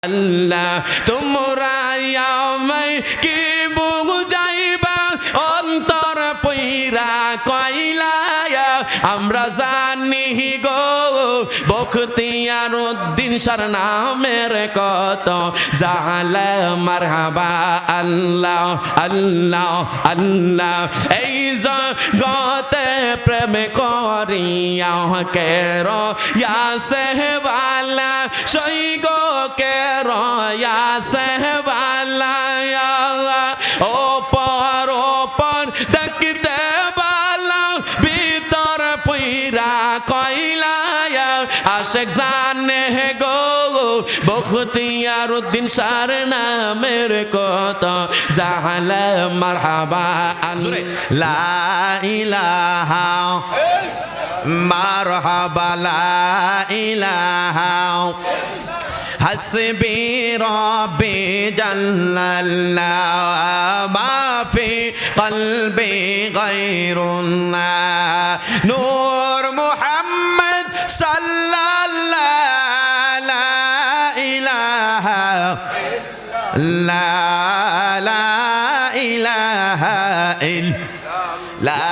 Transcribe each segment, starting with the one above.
আল্লাহ তোমরা আমায় কি বুঝাইবা অন্তর পইরা কইলা আমরা জানি গো বখতিয়ার উদ্দিন শাহ নামের কত জালা মারহাবা আল্লাহ আল্লাহ আল্লাহ এই জগতে প্রেম করিয়া কের ইয়া সেহবালা সৈগ কের ইয়া সেহবালা ওপর ওপর দেখতে বালা ভিতর পইরা কইলা আশেক জানে গো বখতিয়ার উদ্দিন শাহ নামের কত জালা মারহাবা লা ইলাহা মারহাবা লা ইলাহা হাসবি রব্বি জাল্লাল্লাহ মা ফি কলবি গায়রুল্লাহ নূর মুহাম্মদ সাল্লাল্লাহু লা ইলাহা লা ইলাহা লা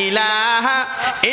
ইলাহা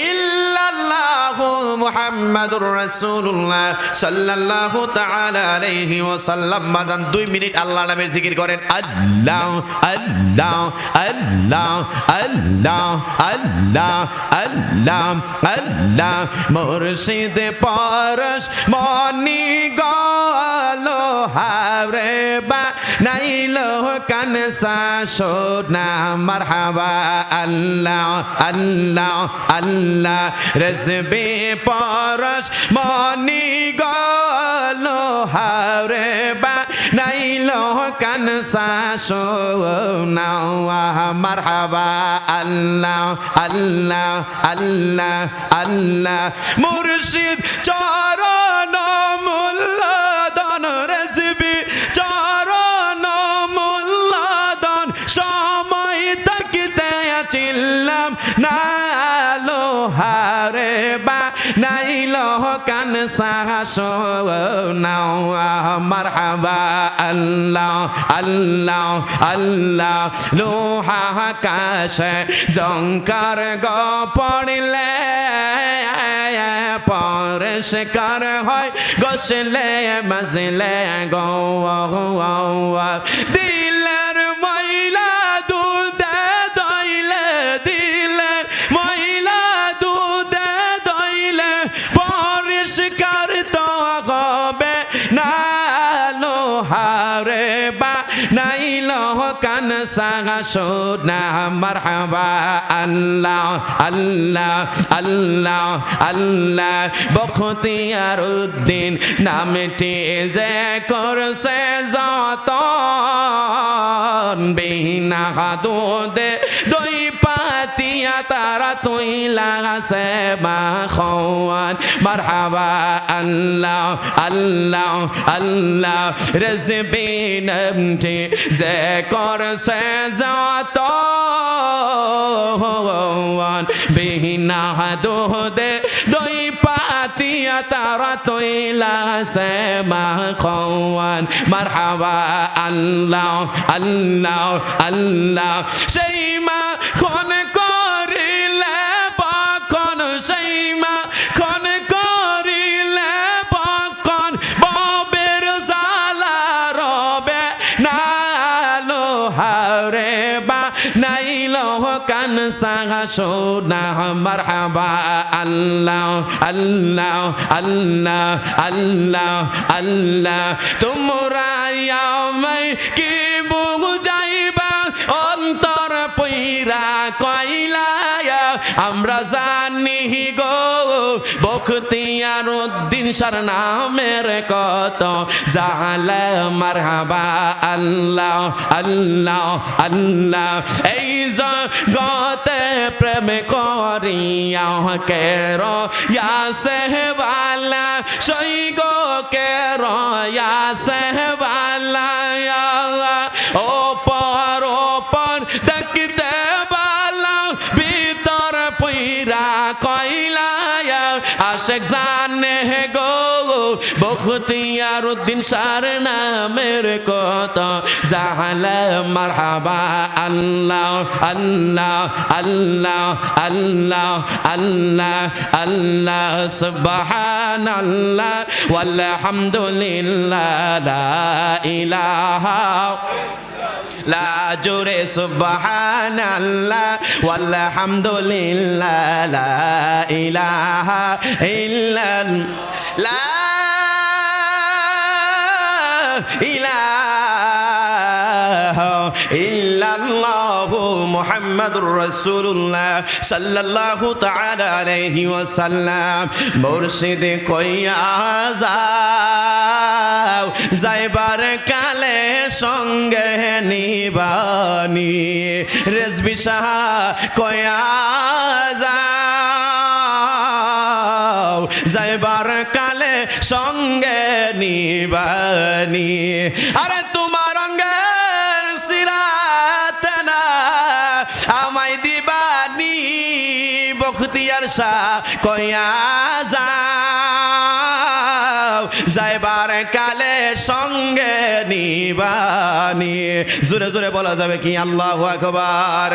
ইল্লাল্লাহু মুহাম্মাদুর রাসূলুল্লাহ সাল্লাল্লাহু তাআলা আলাইহি ওয়াসাল্লাম। মাদান 2 মিনিট আল্লাহ নামের জিকির করেন। আল্লাহ আল্লাহ আল্লাহ আল্লাহ আল্লাহ আল্লাহ আল্লাহ মুর্শিদ পরশ মনি গলো হারে বা নাইলো কানসা সোনা মারহাবা আল্লাহ আল্লাহ আল্লাহ রেজবে পরশ মনি গলো হারে বা নাইলো কানসা সোনা মারহাবা আল্লাহ আল্লাহ আল্লাহ আল্লাহ মুর্শিদ চরণ মূল্যদান রেজবে চরণ মূল্যদান সময় থাকতে চিল্লাম নালো হারে বা নাইলো কানসা সোনা মারহাবা আল্লাহ আল্লাহ আল্লাহ লোহা আকাশে জঙ্কার গো পড়লে পরিষ্কার হয় গোসলে মজলে গো দিলের ময়লা দুধে দইলে দিলের ময়লা দুধে দইলে পরিষ্কার তো হবে না লোহারে বা নাইলো কানসা সোনা মারহাবা আল্লাহ আল্লাহ আল্লাহ আল্লাহ বখতিয়ার উদ্দিন নামটি যে করছে যতন বিনা দুধে দই পাতিয়া তারা তুই লাগাছে মাখন মারহাবা আল্লাহ আল্লাহ আল্লাহ রেজবি নামটি যে করছে যতন বিনা দুধে দই পাতিয়া তারা তুই লাগাছে মাখন মারহাবা আল্লাহ আল্লাহ আল্লাহ সেই মা খন করিলে বকন সেই মা খন করিলে বকন ববের জালা রবে নালো হারে বা নাইলো কানসা সোনা মারহাবা আল্লাহ আল্লাহ আল্লাহ আল্লাহ আল্লাহ তোমরা আমায় কি বুঝাইবা অন্তর পইরা কইলা আমরা জানি গো বখতিয়ার উদ্দিন শাহ নামের কত জালা মারহাবা আল্লাহ আল্লাহ আল্লাহ এই জগতে প্রেম করিয়া কের ইয়া সেহবালা সৈগ কের ইয়া সেহবালা ওপর ওপর দেখতে বালা ভিতর পইরা কইলা আশেক জানে গো বখতিয়ার উদ্দিন সংসার নামের কত জাহালা মারহাবা আল্লাহ আল্লাহ আল্লাহ আল্লাহ আল্লাহ আল্লাহ সুবহানাল্লাহ ওয়ালহামদুলিল্লাহ লা ইলাহা লা জোরে সুবহানাল্লাহ ওয়ালহামদুলিল্লাহ লা ইলাহা ইল্লাল্লাহ ইল্লাল্লাহু মুহাম্মাদুর রাসূলুল্লাহ সাল্লাল্লাহু তাআলা আলাইহি ওয়াসাল্লাম মুর্শিদে কইয়া যাও যাইবার কালে সঙ্গে নিবানি রেজবি শাহ কইয়া যাও যাইবার কালে সঙ্গে নিবানি আরে তোমার অঙ্গের সিরাতে না আমায় দিবানি বখতিয়ার শাহ কইয়া যাও যাইবার কালে সঙ্গে নিবানি জোরে জোরে বলা যাবে কি আল্লাহু আকবার।